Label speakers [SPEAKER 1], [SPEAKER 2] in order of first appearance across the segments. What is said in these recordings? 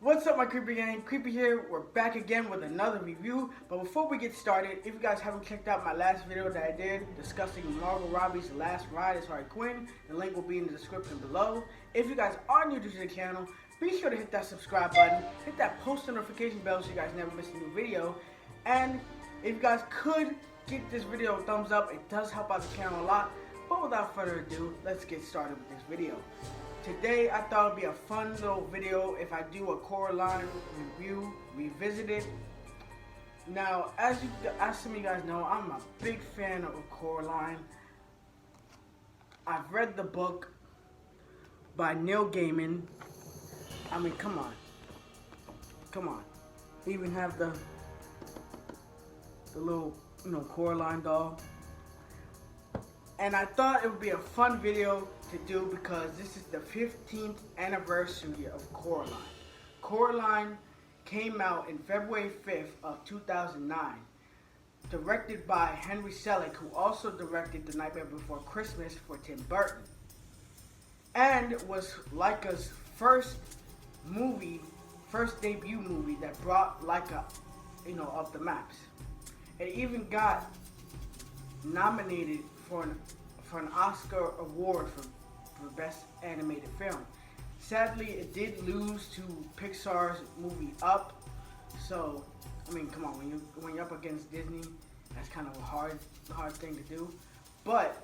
[SPEAKER 1] What's up, my Creepy gang? Creepy here. We're back again with another review. But before we get started, if you guys haven't checked out my last video that I did discussing Margot Robbie's last ride as Harley Quinn, the link will be in the description below. If you guys are new to the channel, be sure to hit that subscribe button, hit that post notification bell so you guys never miss a new video. And if you guys could get this video a thumbs up, it does help out the channel a lot. But without further ado, let's get started with this video. Today, I thought it'd be a fun little video if I do a Coraline review, revisited. Now, as some of you guys know, I'm a big fan of Coraline. I've read the book by Neil Gaiman. I mean, come on. We even have the little, Coraline doll. And I thought it would be a fun video to do because this is the 15th anniversary of Coraline. Coraline came out in February 5th of 2009, directed by Henry Selick, who also directed The Nightmare Before Christmas for Tim Burton, and was Laika's first debut movie that brought Laika, up the maps. It even got nominated for an Oscar award for Best Animated Film. Sadly, it did lose to Pixar's movie Up. So, I mean, come on, when you're up against Disney, that's kind of a hard thing to do. But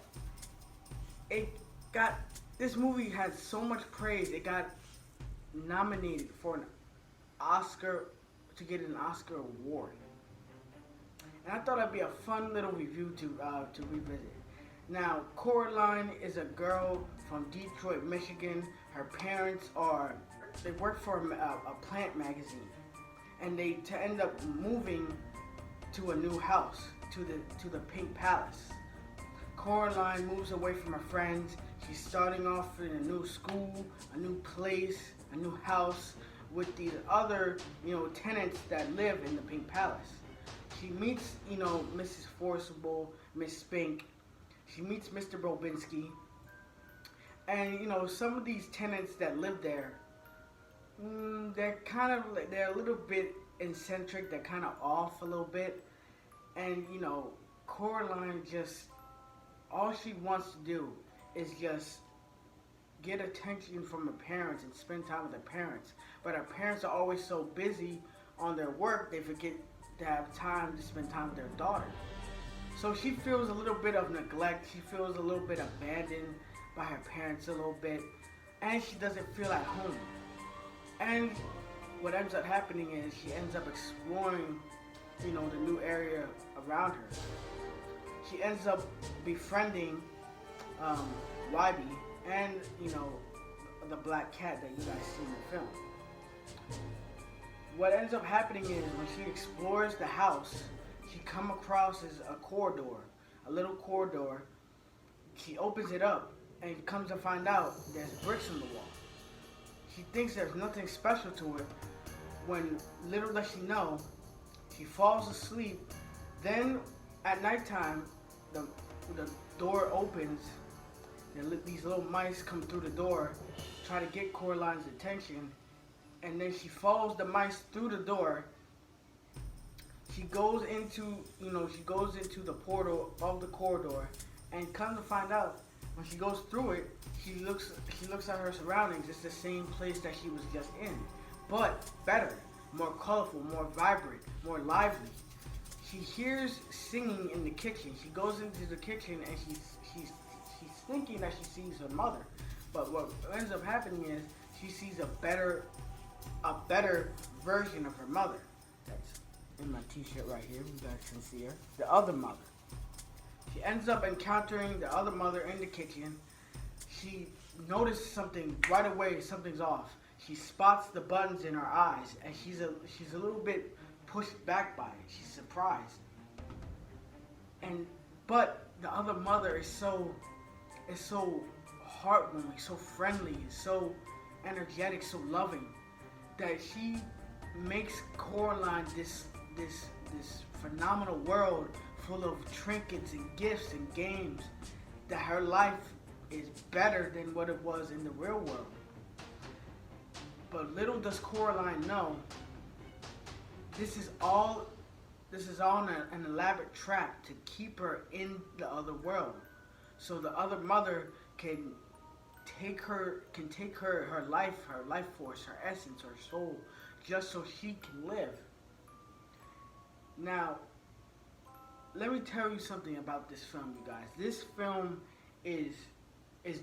[SPEAKER 1] this movie had so much praise. It got nominated for an Oscar, to get an Oscar award. And I thought it'd be a fun little review to revisit. Now, Coraline is a girl from Detroit, Michigan. Her parents they work for a plant magazine, and they end up moving to a new house, to the Pink Palace. Coraline moves away from her friends. She's starting off in a new school, a new place, a new house with these other, tenants that live in the Pink Palace. She meets, Mrs. Forcible, Miss Spink. She meets Mr. Bobinski. And, some of these tenants that live there, they're a little bit eccentric. They're kind of off a little bit. And, Coraline all she wants to do is just get attention from her parents and spend time with her parents. But her parents are always so busy on their work, they forget to have time to spend time with their daughter. So she feels a little bit of neglect. She feels a little bit abandoned by her parents a little bit. And she doesn't feel at home. And what ends up happening is she ends up exploring, the new area around her. She ends up befriending Wybie and, the black cat that you guys see in the film. What ends up happening is when she explores the house, she comes across a corridor, a little corridor. She opens it up and comes to find out there's bricks on the wall. She thinks there's nothing special to it when little does she know, she falls asleep. Then at nighttime, the door opens and these little mice come through the door, try to get Coraline's attention. And then she follows the mice through the door. She goes into the portal of the corridor, and comes to find out, when she goes through it, she looks at her surroundings. It's the same place that she was just in, but better, more colorful, more vibrant, more lively. She hears singing in the kitchen. She goes into the kitchen and she's thinking that she sees her mother, but what ends up happening is she sees a better version of her mother. That's in my t-shirt right here. You guys can see her. The other mother. She ends up encountering the other mother in the kitchen. She notices something right away. Something's off. She spots the buttons in her eyes, and she's a little bit pushed back by it. She's surprised. But the other mother is so heartwarming, so friendly, so energetic, so loving, that she makes Coraline this phenomenal world full of trinkets and gifts and games, that her life is better than what it was in the real world. But little does Coraline know, this is all an elaborate trap to keep her in the other world, so the other mother can take her life force, her essence, her soul, just so she can live. Now, let me tell you something about this film, you guys. This film is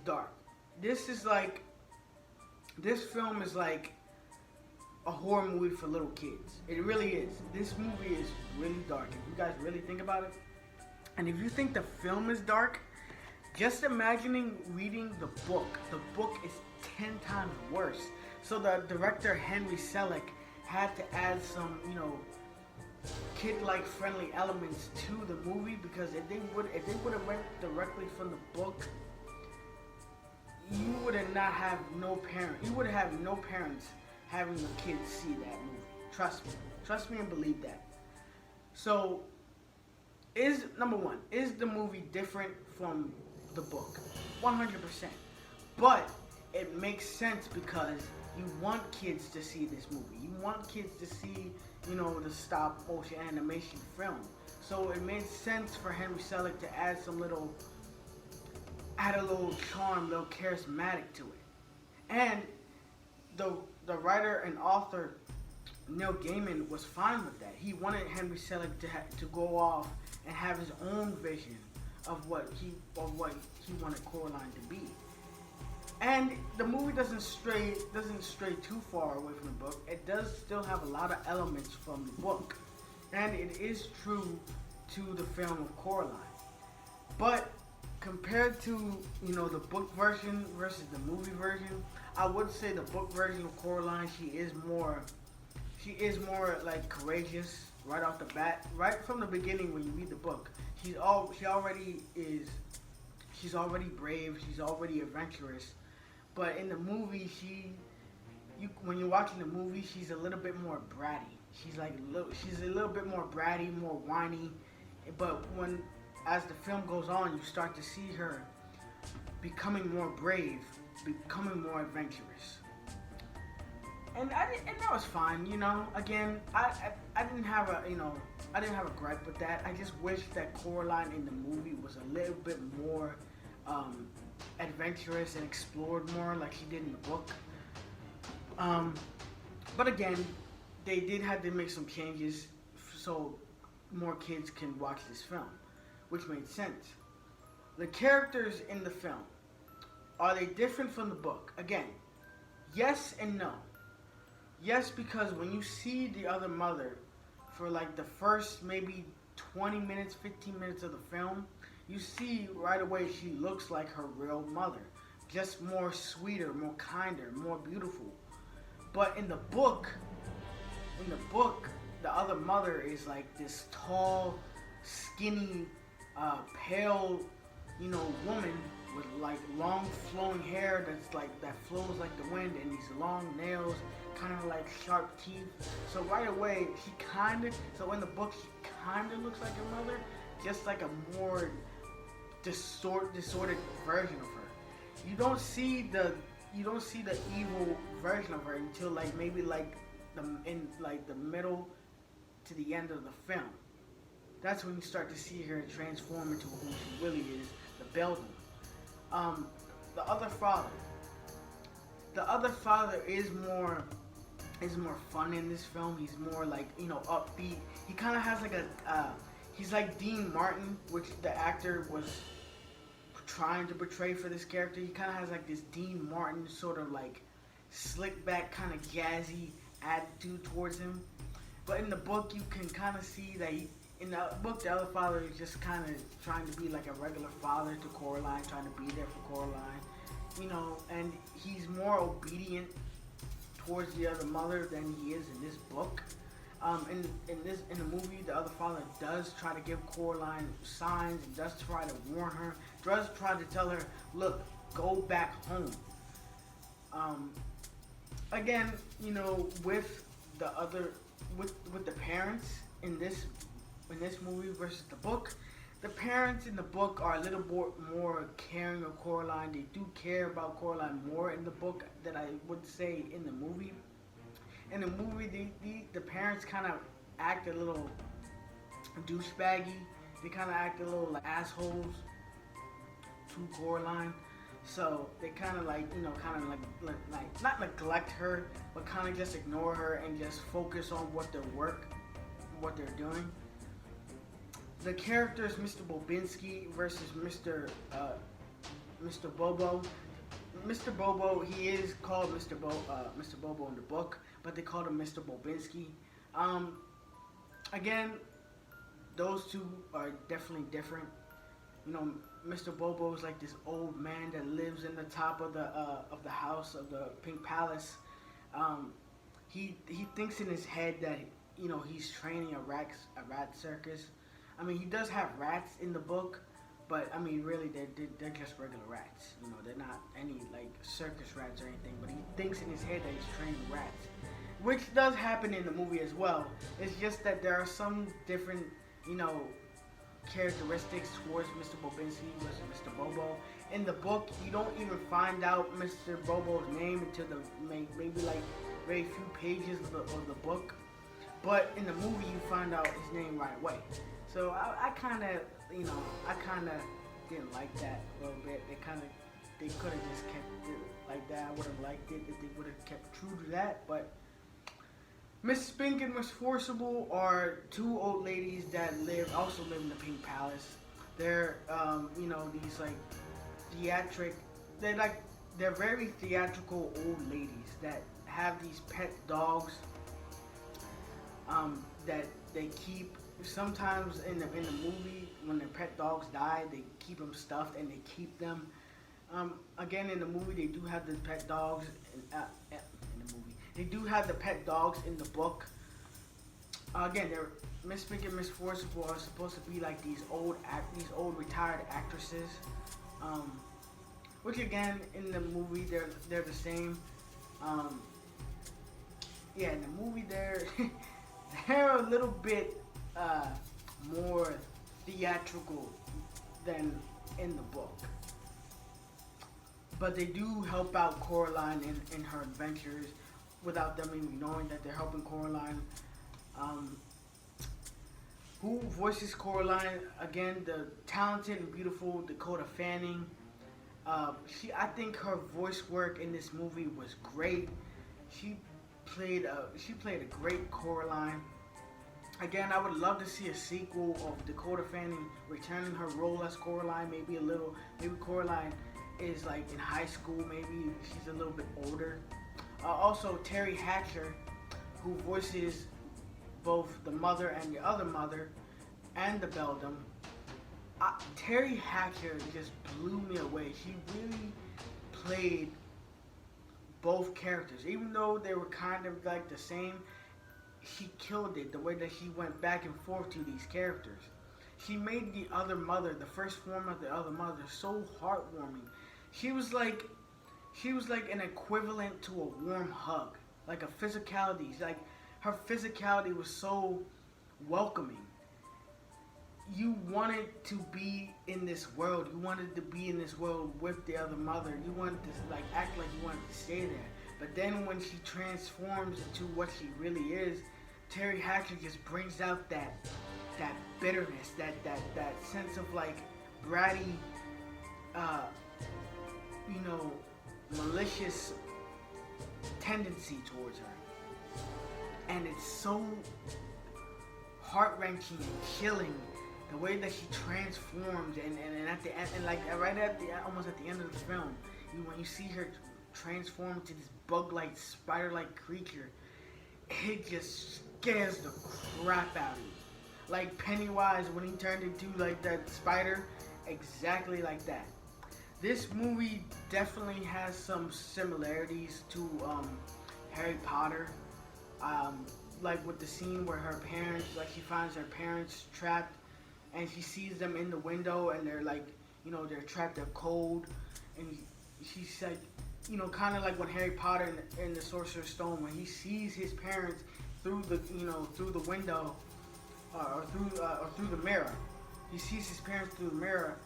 [SPEAKER 1] dark. This film is like a horror movie for little kids. It really is. This movie is really dark. If you guys really think about it, and if you think the film is dark, just imagining reading the book. The book is 10 times worse. So the director Henry Selick had to add some, kid-like friendly elements to the movie, because if they would have went directly from the book, you would not have no parent. You would have no parents having the kids see that movie. Trust me and believe that. So, number one, is the movie different from the book? 100%. But it makes sense because you want kids to see this movie. You want kids to see, the stop motion animation film. So it made sense for Henry Selick to add a little charm, a little charismatic to it. And the writer and author Neil Gaiman was fine with that. He wanted Henry Selick to go off and have his own vision of what he wanted Coraline to be. And the movie doesn't stray too far away from the book. It does still have a lot of elements from the book, and it is true to the film of Coraline. But compared to the book version versus the movie version, I would say the book version of Coraline, she is more like courageous right off the bat, right from the beginning when you read the book. She's already brave. She's already adventurous. But in the movie, when you're watching the movie, she's a little bit more bratty. She's a little bit more bratty, more whiny. But as the film goes on, you start to see her becoming more brave, becoming more adventurous. And that was fine, Again, I didn't have a gripe with that. I just wish that Coraline in the movie was a little bit more adventurous and explored more like she did in the book. But again, they did have to make some changes so more kids can watch this film, which made sense. The characters in the film, are they different from the book? Again, yes and no. Yes, because when you see the other mother for like the first maybe 20 minutes, 15 minutes of the film, you see right away she looks like her real mother. Just more sweeter, more kinder, more beautiful. But in the book, the other mother is like this tall, skinny, pale, woman with like long flowing hair that flows like the wind, and these long nails, kind of like sharp teeth. So right away, so in the book she kind of looks like her mother, just like a more distorted version of her. You don't see the evil version of her until like maybe like the middle to the end of the film. That's when you start to see her transform into who she really is, the Belgian. The other father is more fun in this film. He's more like upbeat. He kind of has like he's like Dean Martin, which the actor was trying to portray for this character. He kind of has like this Dean Martin sort of like slick back, kind of jazzy attitude towards him. But in the book, you can kind of see that in the book, the other father is just kind of trying to be like a regular father to Coraline, trying to be there for Coraline, and he's more obedient towards the other mother than he is in this book. In the movie, the other father does try to give Coraline signs and does try to warn her, does try to tell her, look, go back home. Again, with the parents in this movie versus the book, The parents in the book are a little more caring of Coraline. They do care about Coraline more in the book than I would say in the movie. In the movie, the parents kind of act a little douchebaggy. They kind of act a little like assholes to Coraline. So they kind of like, kind of like not neglect her, but kind of just ignore her and just focus on what what they're doing. The characters Mr. Bobinski versus Mr. Bobo. Mr. Bobo, he is called Mr. Bobo in the book, but they called him Mr. Bobinski. Again, those two are definitely different. Mr. Bobo is like this old man that lives in the top of the house of the Pink Palace. He thinks in his head that he's training a rat circus. I mean, he does have rats in the book, but I mean, really, they're just regular rats. They're not any like circus rats or anything. But he thinks in his head that he's training rats, which does happen in the movie as well. It's just that there are some different, characteristics towards Mr. Bobinski versus Mr. Bobo. In the book, you don't even find out Mr. Bobo's name until maybe like very few pages of the book. But in the movie, you find out his name right away. So I kind of didn't like that a little bit. They could have just kept it like that. I would have liked it if they would have kept true to that. But Miss Spink and Miss Forcible are two old ladies that also live in the Pink Palace. They're these like they're very theatrical old ladies that have these pet dogs that they keep. Sometimes in the movie, when their pet dogs die, they keep them stuffed and they keep them. Again, in the movie, they do have the pet dogs. In the movie, they do have the pet dogs in the book. Again, they're Miss Spink and Miss Forcible are supposed to be like these old retired actresses. Which again, in the movie, they're the same. In the movie, they're a little bit more theatrical than in the book. But they do help out Coraline in her adventures without them even knowing that they're helping Coraline. Who voices Coraline? Again, the talented and beautiful Dakota Fanning. I think her voice work in this movie was great. She played a great Coraline. Again, I would love to see a sequel of Dakota Fanning returning her role as Coraline. Maybe Coraline is like in high school. Maybe she's a little bit older. Also, Terry Hatcher, who voices both the mother and the other mother, and the Beldam. Terry Hatcher just blew me away. She really played both characters, even though they were kind of like the same. She killed it, the way that she went back and forth to these characters. She made the other mother, the first form of the other mother, so heartwarming. She was like an equivalent to a warm hug, like a physicality. Like her physicality was so welcoming. You wanted to be in this world. You wanted to be in this world with the other mother. You wanted to like act like you wanted to stay there. But then when she transforms into what she really is, Terry Hatcher just brings out that bitterness, that sense of like bratty, malicious tendency towards her. And it's so heart-wrenching and chilling the way that she transforms, and at the end, and like almost at the end of the film, when you see her transform into this bug-like, spider-like creature, it just scares the crap out of you. Like Pennywise when he turned into like that spider, exactly like that. This movie definitely has some similarities to Harry Potter. Like with the scene where her parents, like she finds her parents trapped, and she sees them in the window, and they're like, they're trapped, they're cold, and she's like, kind of like when Harry Potter in the Sorcerer's Stone, when he sees his parents through the, through the window, or through the mirror, he sees his parents through the mirror.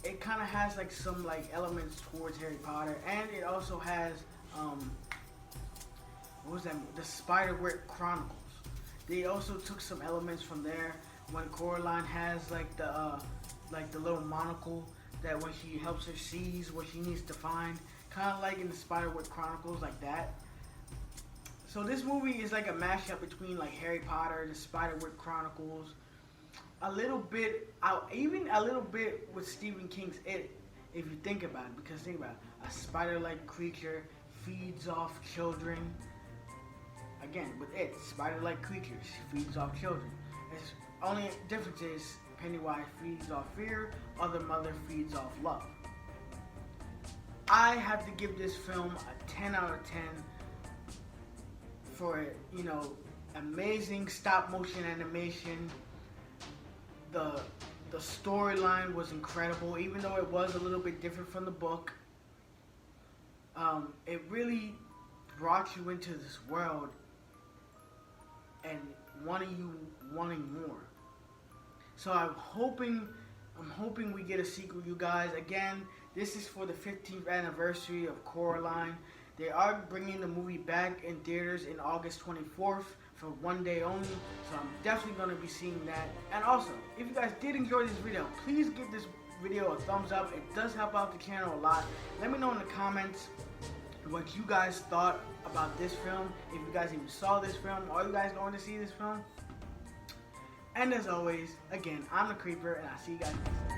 [SPEAKER 1] It kind of has like some like elements towards Harry Potter, and it also has what was that? The Spiderwick Chronicles. They also took some elements from there. When Coraline has like the little monocle that when she helps her sees what she needs to find, kind of like in the Spiderwick Chronicles, like that. So this movie is like a mashup between like Harry Potter, the Spiderwick Chronicles, a little bit even a little bit with Stephen King's It, if you think about it. Because think about it, a spider-like creature feeds off children. Again, with It, spider-like creatures feeds off children. Its only difference is Pennywise feeds off fear, Other Mother feeds off love. I have to give this film a 10 out of 10 for, you know, amazing stop motion animation. The storyline was incredible, even though it was a little bit different from the book. It really brought you into this world and wanting more. So I'm hoping we get a sequel, you guys. Again, this is for the 15th anniversary of Coraline. They are bringing the movie back in theaters in August 24th for one day only. So I'm definitely going to be seeing that. And also, if you guys did enjoy this video, please give this video a thumbs up. It does help out the channel a lot. Let me know in the comments what you guys thought about this film. If you guys even saw this film, are you guys going to see this film? And as always, again, I'm the Creeper, and I'll see you guys next time.